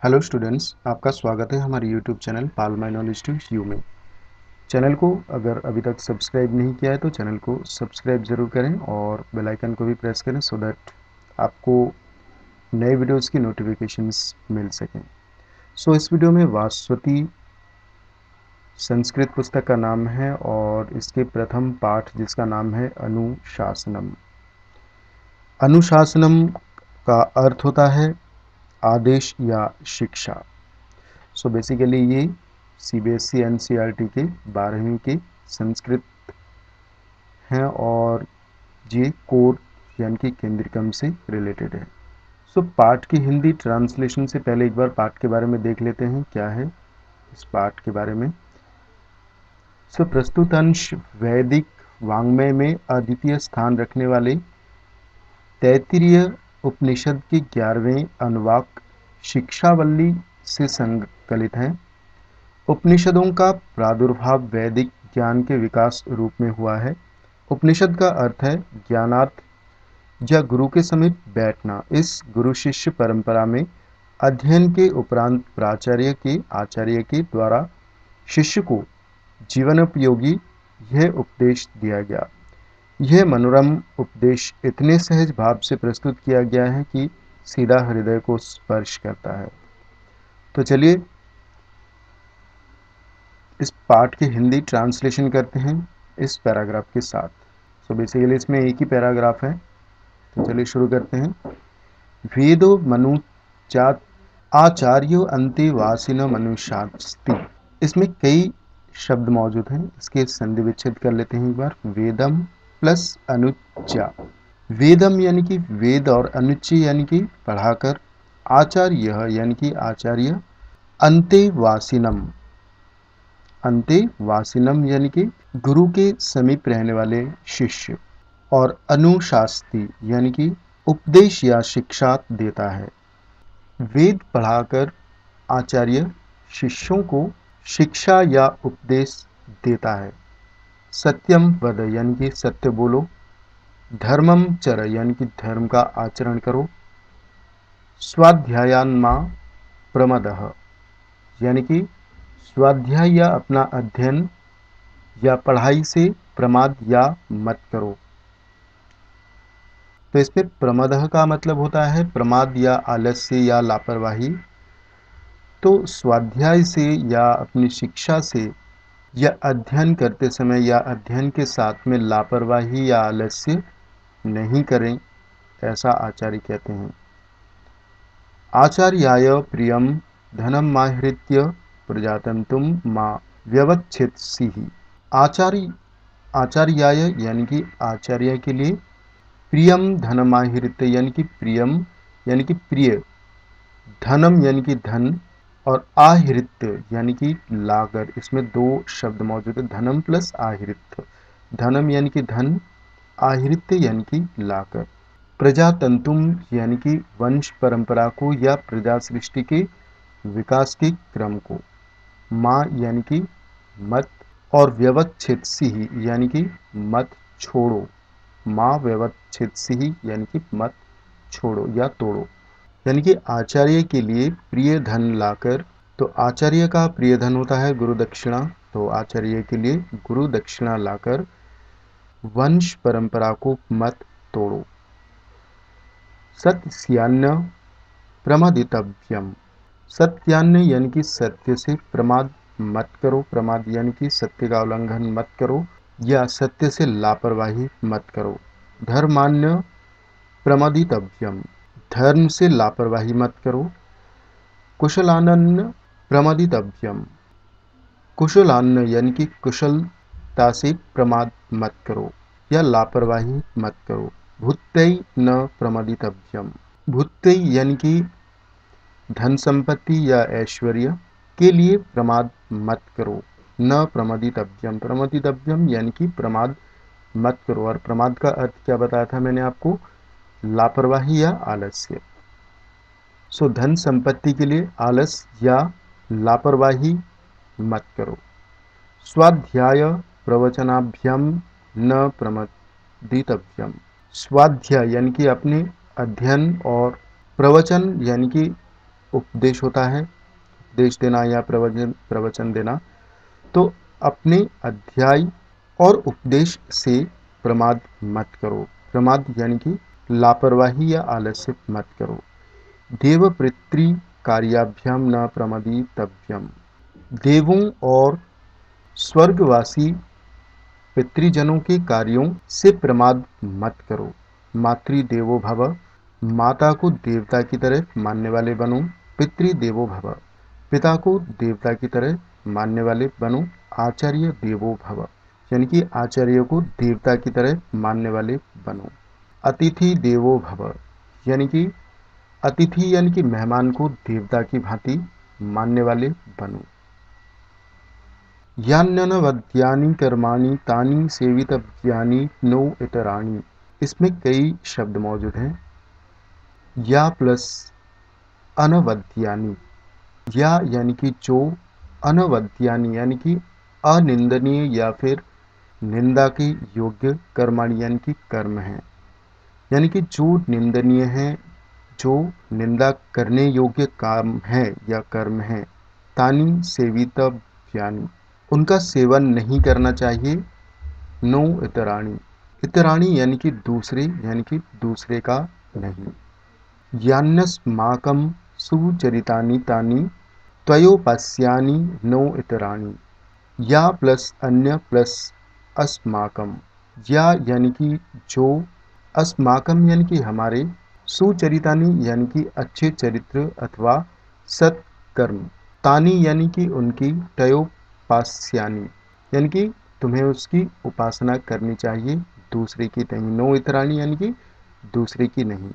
Hello students, आपका स्वागत है हमारे YouTube channel pal my knowledge to you में। चैनल को अगर अभी तक सब्सक्राइब नहीं किया है तो चैनल को सब्सक्राइब ज़रूर करें और बेल आइकन को भी प्रेस करें सो दैट आपको नए वीडियोस की नोटिफिकेशंस मिल सकें। सो इस वीडियो में वासवती संस्कृत पुस्तक का नाम है और इसके प्रथम पाठ जिसका नाम है अनुशासनम। अनुशासनम का अर्थ होता है आदेश या शिक्षा। सो बेसिकली ये सीबीएसई एनसीईआरटी के 12वीं के संस्कृत हैं और ये कोर यानी कि केंद्रिकम से रिलेटेड है। सो पाठ की हिंदी ट्रांसलेशन से पहले एक बार पाठ के बारे में देख लेते हैं क्या है इस पाठ के बारे में। सो प्रस्तुत अंश वैदिक वाङ्मय में अद्वितीय स्थान रखने वाले तैत्तिरीय उपनिषद के 11वें अनुवाक शिक्षावल्ली से संकलित हैं। उपनिषदों का प्रादुर्भाव वैदिक ज्ञान के विकास रूप में हुआ है। उपनिषद का अर्थ है ज्ञानार्थ या गुरु के समीप बैठना। इस गुरु शिष्य परंपरा में अध्ययन के उपरांत प्राचार्य के आचार्य के द्वारा शिष्य को जीवनोपयोगी यह उपदेश दिया गया। यह मनोरम उपदेश इतने सहज भाव से प्रस्तुत किया गया है कि सीधा हृदय को स्पर्श करता है। तो चलिए इस पाठ की हिंदी ट्रांसलेशन करते हैं इस पैराग्राफ के साथ। सो बेसिकली इसमें एक ही पैराग्राफ है, तो चलिए शुरू करते हैं। वेदो मनुचात आचार्यो अंते वासिन मनुष्यास्ति। इसमें कई शब्द मौजूद हैं, इसके संधि विच्छेद कर लेते हैं एक बार। वेदम प्लस अनुच्चा। वेदम यानी कि वेद और अनुच्च यानी कि पढ़ाकर। आचार्य यानी कि आचार्य। अंते वासिनम, अंते वासिनम यानी कि गुरु के समीप रहने वाले शिष्य। और अनुशास्ति यानी कि उपदेश या शिक्षा देता है। वेद पढ़ाकर आचार्य शिष्यों को शिक्षा या उपदेश देता है। सत्यम वद यानी कि सत्य बोलो। धर्मम चर यानी कि धर्म का आचरण करो। स्वाध्यायान्मा प्रमदः यानी कि स्वाध्याय या अपना अध्ययन या पढ़ाई से प्रमाद या मत करो। तो इसमें प्रमदः का मतलब होता है प्रमाद या आलस्य या लापरवाही। तो स्वाध्याय से या अपनी शिक्षा से या अध्ययन करते समय या अध्ययन के साथ में लापरवाही या आलस्य नहीं करें, ऐसा आचार्य कहते हैं। आचार्याय प्रियम धनम माहृत्य प्रजातंतुम मां व्यवच्छेत्सिहि। आचार्याय यानी कि आचार्य के लिए प्रियम धनमाहृत्य यानी कि प्रियम यानी कि प्रिय। धनम यानी कि धन और आहृत्य यानी कि लाकर। इसमें दो शब्द मौजूद है, धनम प्लस आहृत्य। धनम यानी कि धन, आहृत्य यानी कि लाकर। प्रजातंतुम यानी कि वंश परंपरा को या प्रजा सृष्टि के विकास के क्रम को। माँ यानी कि मत और व्यवच्छेदसी यानी कि मत छोड़ो। माँ व्यवच्छेदसी यानी कि मत छोड़ो या तोड़ो। यानी कि आचार्य के लिए प्रिय धन लाकर। तो आचार्य का प्रिय धन होता है गुरु दक्षिणा। तो आचार्य के लिए गुरु दक्षिणा लाकर वंश परंपरा को मत तोड़ो। सत्यान्य प्रमादितव्यम। सत्यान्य यानी कि सत्य से प्रमाद मत करो। प्रमाद यानी कि सत्य का उल्लंघन मत करो या सत्य से लापरवाही मत करो। धर्मान्य प्रमादितव्यम। धर्म से लापरवाही मत करो। कुशलानन्य प्रमादितव्यम। कुशलान्य यानी कि कुशलता से प्रमाद मत करो या लापरवाही मत करो। भुत्तै न प्रमादितव्यम। भुत्तै यानी कि धन संपत्ति या ऐश्वर्य के लिए प्रमाद मत करो। न प्रमादितव्यम। प्रमादितव्यम यानी कि प्रमाद मत करो। और प्रमाद का अर्थ क्या बताया था मैंने आपको? लापरवाही या आलस्य। सो धन संपत्ति के लिए आलस या लापरवाही मत करो। स्वाध्याय प्रवचनाभ्याम न प्रमादितव्यम। स्वाध्याय यानी कि अपने अध्ययन और प्रवचन यानी कि उपदेश होता है, उपदेश देना या प्रवचन देना। तो अपने अध्याय और उपदेश से प्रमाद मत करो। प्रमाद यानी कि लापरवाही या आलस्य मत करो। देव पितृ कार्याभ्याम न प्रमदितव्यम। देवों और स्वर्गवासी पितृजनों के कार्यों से प्रमाद मत करो। मातृदेवो भव, माता को देवता की तरह मानने वाले बनो। पितृदेवो भव, पिता को देवता की तरह मानने वाले बनो। आचार्य देवो भव, यानी कि आचार्य को देवता की तरह मानने वाले बनो। अतिथि देवो भव, यानी कि अतिथि यानी कि मेहमान को देवता की भांति मानने वाले बनो। यान्यनवद्यानि कर्माणि तानि सेवितव्यानि नो इतराणि। इसमें कई शब्द मौजूद हैं। या प्लस अनवद्यानि, या यानी कि जो, अनवद्यानि यानी कि अनिंदनीय या फिर निंदा के योग्य, कर्माणि यानी कि कर्म है, यानी कि जो निंदनीय है, जो निंदा करने योग्य काम है या कर्म है। तानि सेवितव्यानि, उनका सेवन नहीं करना चाहिए। नो इतराणि, इतराणि यानी कि दूसरे, यानी कि दूसरे का नहीं। यान्यस्माकं सुचरितानि तानि त्वयोपास्यानि नो इतराणि। या प्लस अन्य प्लस अस्माकम, या यानी कि जो, अस्माकम यानी कि हमारे, सुचरितानि यानी कि अच्छे चरित्र अथवा सत्कर्म, तानि यानी कि उनकी, तयोपास्यानि यानी कि तुम्हें उसकी उपासना करनी चाहिए, दूसरे की नहीं। नो इतराणि यानी कि दूसरे की नहीं,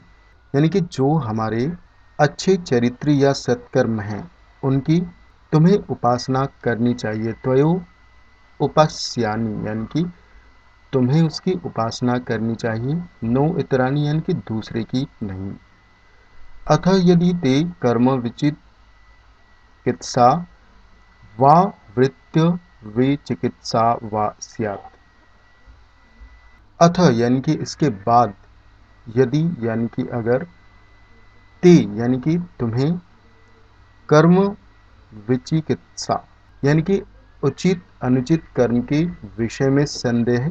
यानी कि जो हमारे अच्छे चरित्र या सत्कर्म हैं उनकी तुम्हें उपासना करनी चाहिए। त्वयो उपास्यानि यानी कि तुम्हें उसकी उपासना करनी चाहिए। नो इतराणि यानी कि दूसरे की नहीं। अथ यदि ते कर्म विचिकित्सा वा वृत्य विचिकित्सा वा स्यात्। अथ यानी कि इसके बाद, यदि यानी कि अगर, ते यानी कि तुम्हें, कर्म विचिकित्सा यानी कि उचित अनुचित कर्म के विषय में संदेह,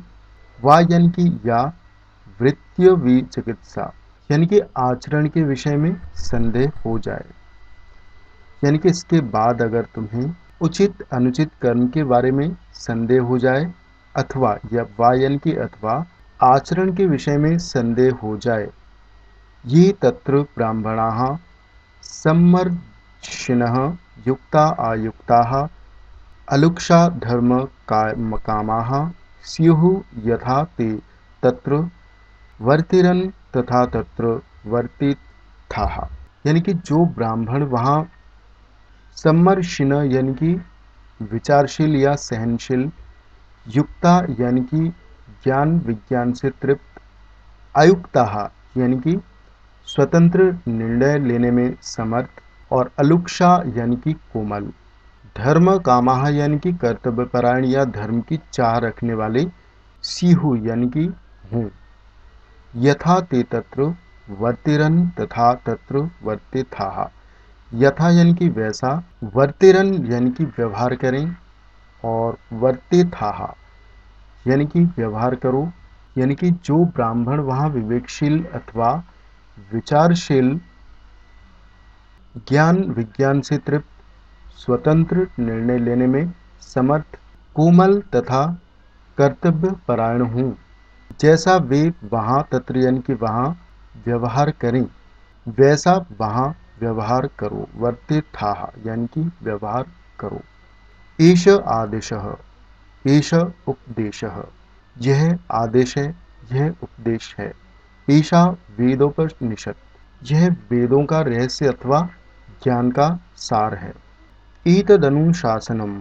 वा यानी कि या, वृत्य विचिकित्सा यानी कि आचरण के विषय में संदेह हो जाए, यानी कि इसके बाद अगर तुम्हें उचित अनुचित कर्म के बारे में संदेह हो जाए, अथवा या वा यानी कि अथवा आचरण के विषय में संदेह हो जाए। ये तत्र ब्राह्मणाः सम्मर्शिनः युक्ता आयुक्ताः अलुक्षा धर्म कामाः स्युः यथा ते तत्र वर्तिरन् तथा तत्र वर्तिताः। यानी कि जो ब्राह्मण वहाँ सम्मर्शिन यानी कि विचारशील या सहनशील, युक्ता यानी कि ज्ञान विज्ञान से तृप्त, आयुक्ताः यानी कि स्वतंत्र निर्णय लेने में समर्थ, और अलुक्षा यानी कि कोमल, धर्म कामाह यानी कि कर्तव्यपरायण या धर्म की चाह रखने वाले, सीहु यानी कि हूँ, यथा ते तत्र वर्तिरन तथा तत्र वर्तिथाः। यथा यानी कि वैसा, वर्तिरन यानी कि व्यवहार करें, और वर्तिथाः यानी कि व्यवहार करो, यानी कि जो ब्राह्मण वहाँ विवेकशील अथवा विचारशील, ज्ञान विज्ञान से तृप्त, स्वतंत्र निर्णय लेने में समर्थ, कोमल तथा कर्तव्य परायण हूँ, जैसा वे वहाँ तत्र यानी कि वहाँ व्यवहार करें, वैसा वहाँ व्यवहार करो। वर्तिथाः यानी कि व्यवहार करो। एष आदेशः, एष उपदेशः, यह आदेश है, यह उपदेश है। ईशा वेदोपनिषद, यह वेदों का रहस्य अथवा ज्ञान का सार है। एतद अनुशासनम,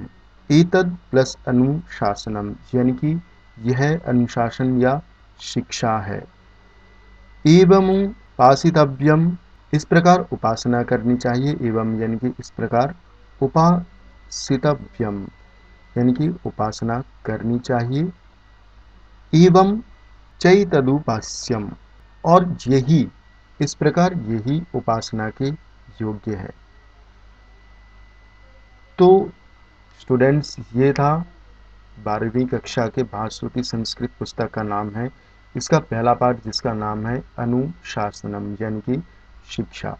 एतद प्लस अनुशासनम यानी कि यह अनुशासन या शिक्षा है। एवं उपासितव्यम, इस प्रकार उपासना करनी चाहिए। एवं यानी कि इस प्रकार, उपासितव्यम यानी कि उपासना करनी चाहिए। एवं चैतदुपास्यम, और यही, इस प्रकार यही उपासना के योग्य है। तो स्टूडेंट्स, ये था 12वीं कक्षा के भास्वती संस्कृत पुस्तक का नाम है, इसका पहला पाठ जिसका नाम है अनुशासनम यानी कि शिक्षा।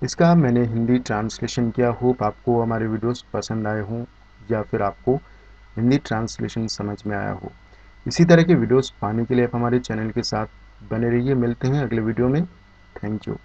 इसका मैंने हिंदी ट्रांसलेशन किया। होप आपको हमारे वीडियोस पसंद आए हों या फिर आपको हिंदी ट्रांसलेशन समझ में आया हो। इसी तरह के वीडियोस पाने के लिए आप हमारे चैनल के साथ बने रहिए। मिलते हैं अगले वीडियो में। Thank you.